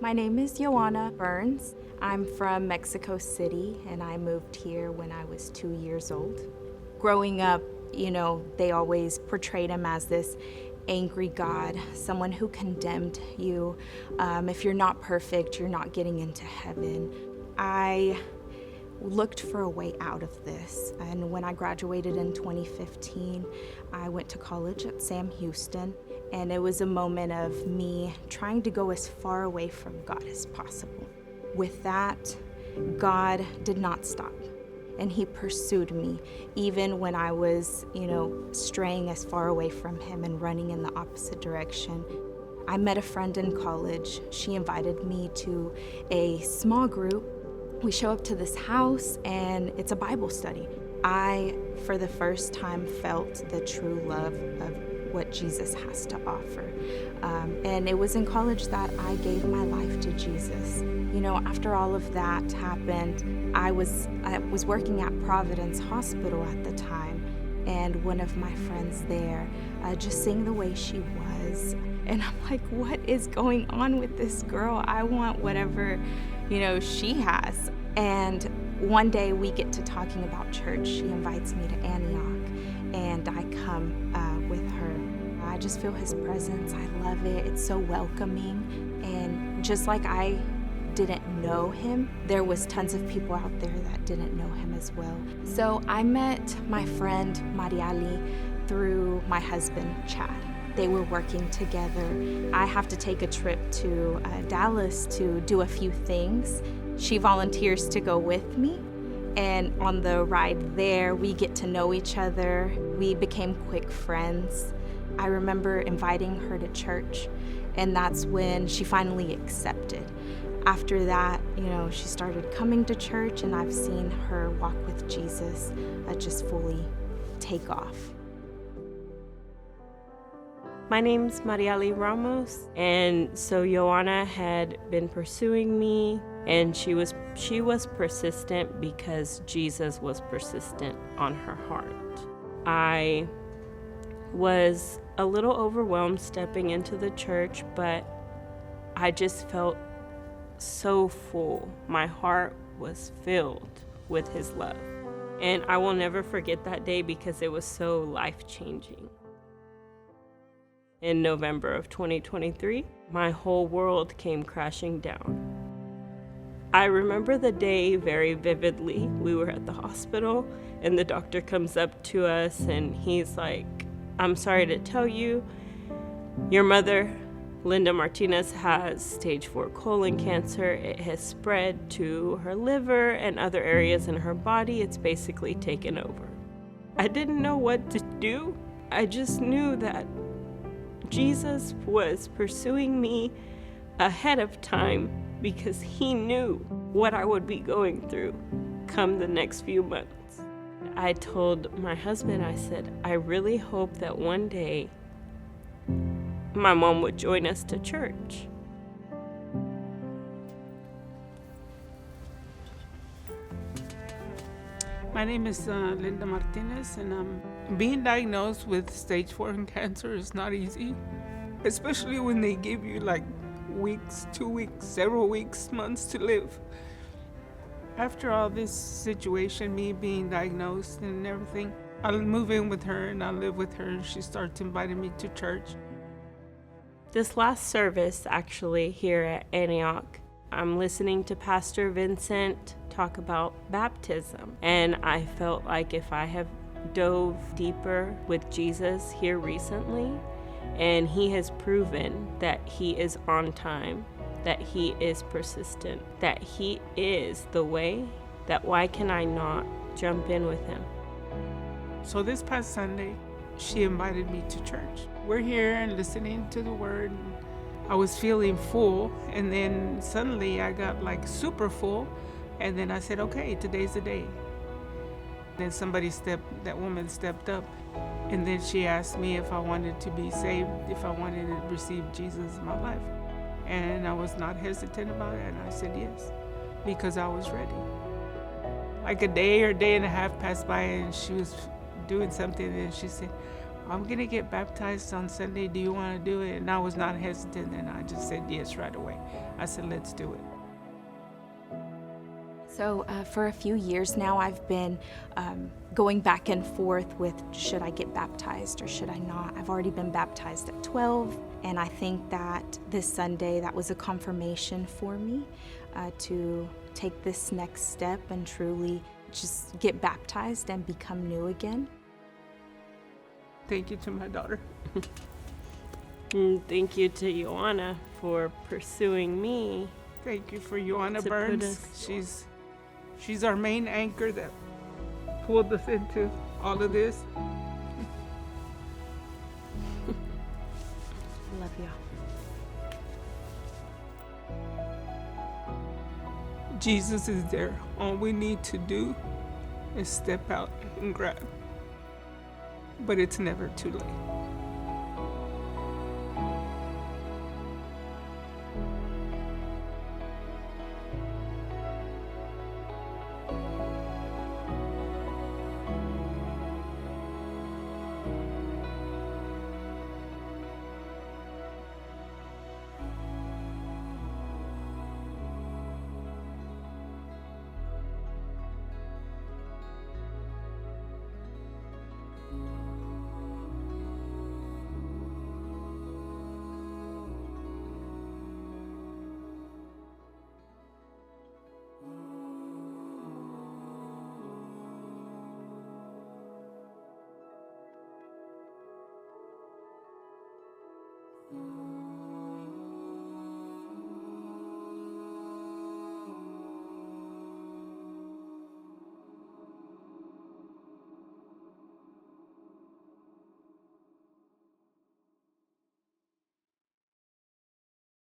My name is Yoana Burns. I'm from Mexico City, and I moved here when I was 2 years old. Growing up, they always portrayed him as this angry God, someone who condemned you. If you're not perfect, you're not getting into heaven. I looked for a way out of this, and when I graduated in 2015, I went to college at Sam Houston, and it was a moment of me trying to go as far away from God as possible. With that, God did not stop, and He pursued me even when I was, straying as far away from Him and running in the opposite direction. I met a friend in college. She invited me to a small group. We show up to this house, and it's a Bible study. I, for the first time, felt the true love of what Jesus has to offer. And it was in college that I gave my life to Jesus. After all of that happened, I was working at Providence Hospital at the time, and one of my friends there, just seeing the way she was, and I'm like, what is going on with this girl? I want whatever, she has. And one day we get to talking about church. She invites me to Antioch, and I come with her. I just feel His presence. I love it. It's so welcoming. And just like I didn't know Him, there was tons of people out there that didn't know Him as well. So I met my friend Mariali through my husband, Chad. They were working together. I have to take a trip to Dallas to do a few things. She volunteers to go with me, and on the ride there, we get to know each other. We became quick friends. I remember inviting her to church, and that's when she finally accepted. After that, she started coming to church, and I've seen her walk with Jesus just fully take off. My name's Mariali Ramos, and so Yoana had been pursuing me, and she was persistent because Jesus was persistent on her heart. I was a little overwhelmed stepping into the church, but I just felt so full. My heart was filled with His love, and I will never forget that day because it was so life-changing. In November of 2023, my whole world came crashing down. I remember the day very vividly. We were at the hospital, and the doctor comes up to us, and he's like, "I'm sorry to tell you, your mother, Linda Martinez, has stage 4 colon cancer. It has spread to her liver and other areas in her body. It's basically taken over." I didn't know what to do. I just knew that Jesus was pursuing me ahead of time because He knew what I would be going through come the next few months. I told my husband, I said, I really hope that one day my mom would join us to church. My name is Linda Martinez, and being diagnosed with stage 4 cancer is not easy, especially when they give you like weeks, 2 weeks, several weeks, months to live. After all this situation, me being diagnosed and everything, I'll move in with her and I'll live with her, and she starts inviting me to church. This last service, actually, here at Antioch, I'm listening to Pastor Vincent talk about baptism, and I felt like if I have dove deeper with Jesus here recently, and He has proven that He is on time, that He is persistent, that He is the way, that why can I not jump in with Him? So this past Sunday, she invited me to church. We're here and listening to the word. I was feeling full, and then suddenly I got like super full, and then I said, okay, today's the day. Then that woman stepped up, and then she asked me if I wanted to be saved, if I wanted to receive Jesus in my life. And I was not hesitant about it, and I said yes, because I was ready. Like a day or day and a half passed by, and she was doing something, and she said, I'm going to get baptized on Sunday. Do you want to do it? And I was not hesitant, and I just said yes right away. I said, let's do it. So for a few years now, I've been going back and forth with should I get baptized or should I not? I've already been baptized at 12, and I think that this Sunday, that was a confirmation for me to take this next step and truly just get baptized and become new again. Thank you to my daughter. And thank you to Yoana for pursuing me. Thank you for Yoana To put Burns. us- She's our main anchor that pulled us into all of this. Love y'all. Jesus is there. All we need to do is step out and grab. But it's never too late.